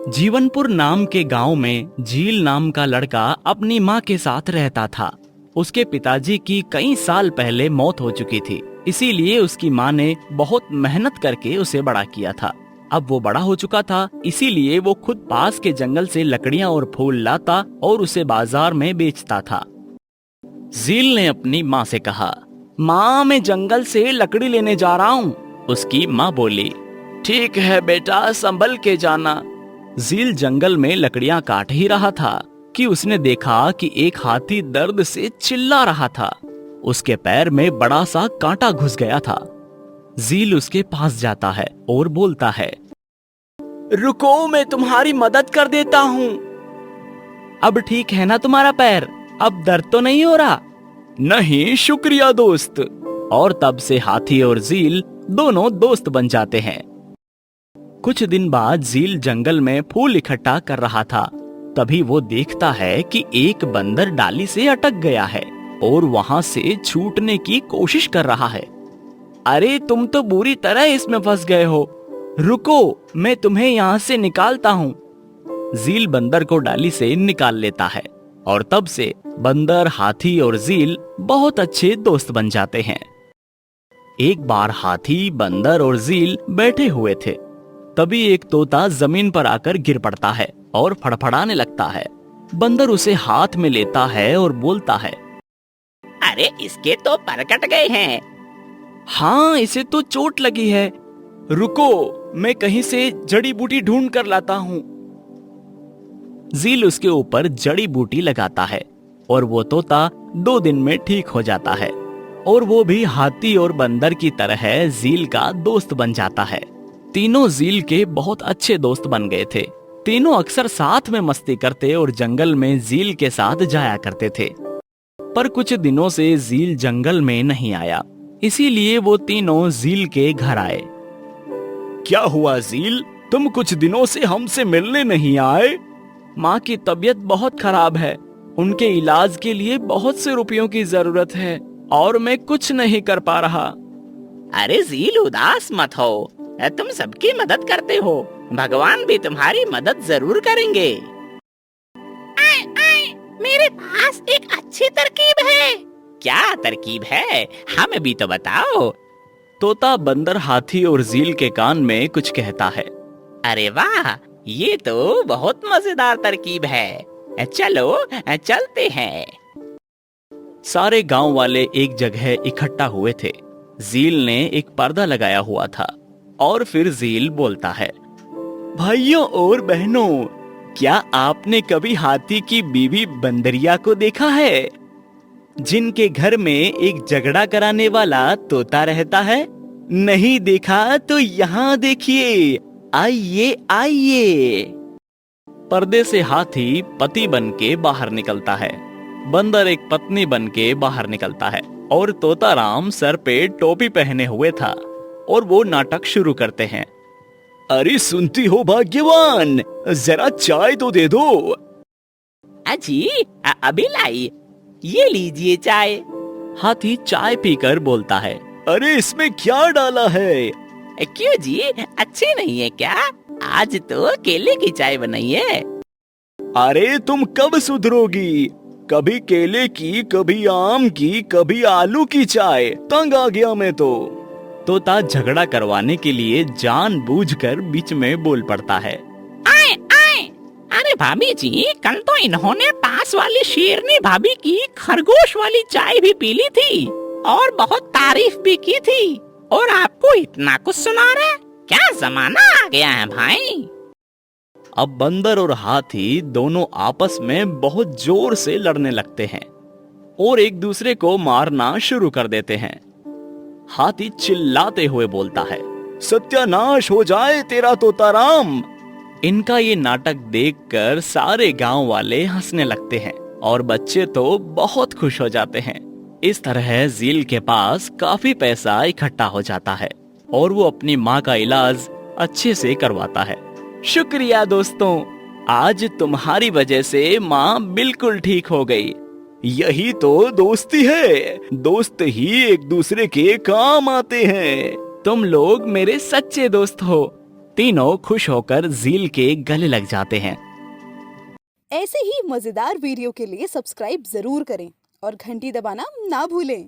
जीवनपुर नाम के गांव में झील नाम का लड़का अपनी माँ के साथ रहता था। उसके पिताजी की कई साल पहले मौत हो चुकी थी, इसीलिए उसकी माँ ने बहुत मेहनत करके उसे बड़ा किया था। अब वो बड़ा हो चुका था, इसीलिए वो खुद पास के जंगल से लकड़ियाँ और फूल लाता और उसे बाजार में बेचता था। झील ने अपनी माँ से कहा, माँ मैं जंगल से लकड़ी लेने जा रहा हूँ। उसकी माँ बोली, ठीक है बेटा, संभल के जाना। झील जंगल में लकड़ियां काट ही रहा था कि उसने देखा कि एक हाथी दर्द से चिल्ला रहा था। उसके पैर में बड़ा सा कांटा घुस गया था। झील उसके पास जाता है और बोलता है, रुको, मैं तुम्हारी मदद कर देता हूँ। अब ठीक है ना तुम्हारा पैर? अब दर्द तो नहीं हो रहा? नहीं, शुक्रिया दोस्त। और तब से हाथी और झील दोनों दोस्त बन जाते हैं। कुछ दिन बाद झील जंगल में फूल इकट्ठा कर रहा था। तभी वो देखता है कि एक बंदर डाली से अटक गया है और वहां से छूटने की कोशिश कर रहा है। अरे तुम तो बुरी तरह इसमें फंस गए हो, रुको मैं तुम्हें यहाँ से निकालता हूँ। झील बंदर को डाली से निकाल लेता है और तब से बंदर, हाथी और झील बहुत अच्छे दोस्त बन जाते हैं। एक बार हाथी, बंदर और झील बैठे हुए थे। तभी एक तोता जमीन पर आकर गिर पड़ता है और फड़फड़ाने लगता है। बंदर उसे हाथ में लेता है और बोलता है, अरे इसके तो पर कट गए हैं। हाँ, इसे तो चोट लगी है, रुको मैं कहीं से जड़ी बूटी ढूंढ कर लाता हूँ। झील उसके ऊपर जड़ी बूटी लगाता है और वो तोता 2 दिन में ठीक हो जाता है और वो भी हाथी और बंदर की तरह झील का दोस्त बन जाता है। तीनों झील के बहुत अच्छे दोस्त बन गए थे। तीनों अक्सर साथ में मस्ती करते और जंगल में झील के साथ जाया करते थे। पर कुछ दिनों से झील जंगल में नहीं आया, इसीलिए वो तीनों झील के घर आए। क्या हुआ झील, तुम कुछ दिनों से हमसे मिलने नहीं आए? माँ की तबीयत बहुत खराब है, उनके इलाज के लिए बहुत से रुपयों की जरूरत है और मैं कुछ नहीं कर पा रहा। अरे झील, उदास मत हो, तुम सबकी मदद करते हो, भगवान भी तुम्हारी मदद जरूर करेंगे। आए, आए, मेरे पास एक अच्छी तरकीब है। क्या तरकीब है, हमें भी तो बताओ। तोता, बंदर, हाथी और झील के कान में कुछ कहता है। अरे वाह, ये तो बहुत मजेदार तरकीब है, चलो चलते हैं। सारे गांव वाले एक जगह इकट्ठा हुए थे। झील ने एक पर्दा लगाया हुआ था और फिर झील बोलता है, भाइयों और बहनों, क्या आपने कभी हाथी की बीवी बंदरिया को देखा है, जिनके घर में एक झगड़ा कराने वाला तोता रहता है? नहीं देखा तो यहाँ देखिए, आइए आइए। पर्दे से हाथी पति बन के बाहर निकलता है, बंदर एक पत्नी बन के बाहर निकलता है और तोता राम सर पे टोपी पहने हुए था और वो नाटक शुरू करते हैं। अरे सुनती हो भाग्यवान, जरा चाय तो दे दो। अजी अभी लाई, ये लीजिए चाय। हाथी चाय पीकर बोलता है, अरे इसमें क्या डाला है? क्यों जी, अच्छी नहीं है क्या? आज तो केले की चाय बनाई है। अरे तुम कब सुधरोगी? कभी केले की, कभी आम की, कभी आलू की चाय, तंग आ गया मैं तो। तोता झगड़ा करवाने के लिए जानबूझकर बीच में बोल पड़ता है। आए आए, अरे भाभी जी, कल तो इन्होंने पास वाली शेरनी भाभी की खरगोश वाली चाय भी पी ली थी और बहुत तारीफ भी की थी, और आपको इतना कुछ सुना रहे? क्या जमाना आ गया है भाई। अब बंदर और हाथी दोनों आपस में बहुत जोर से लड़ने लगते हैं और एक दूसरे को मारना शुरू कर देते हैं। हाथी चिल्लाते हुए बोलता है, सत्यानाश हो जाए तेरा तोता राम। इनका ये नाटक देखकर सारे गांव वाले हंसने लगते हैं और बच्चे तो बहुत खुश हो जाते हैं। इस तरह झील के पास काफी पैसा इकट्ठा हो जाता है और वो अपनी माँ का इलाज अच्छे से करवाता है। शुक्रिया दोस्तों, आज तुम्हारी वजह से माँ बिल्कुल ठीक हो गई। यही तो दोस्ती है, दोस्त ही एक दूसरे के काम आते हैं। तुम लोग मेरे सच्चे दोस्त हो। तीनों खुश होकर झील के गले लग जाते हैं। ऐसे ही मजेदार वीडियो के लिए सब्सक्राइब जरूर करें और घंटी दबाना ना भूलें।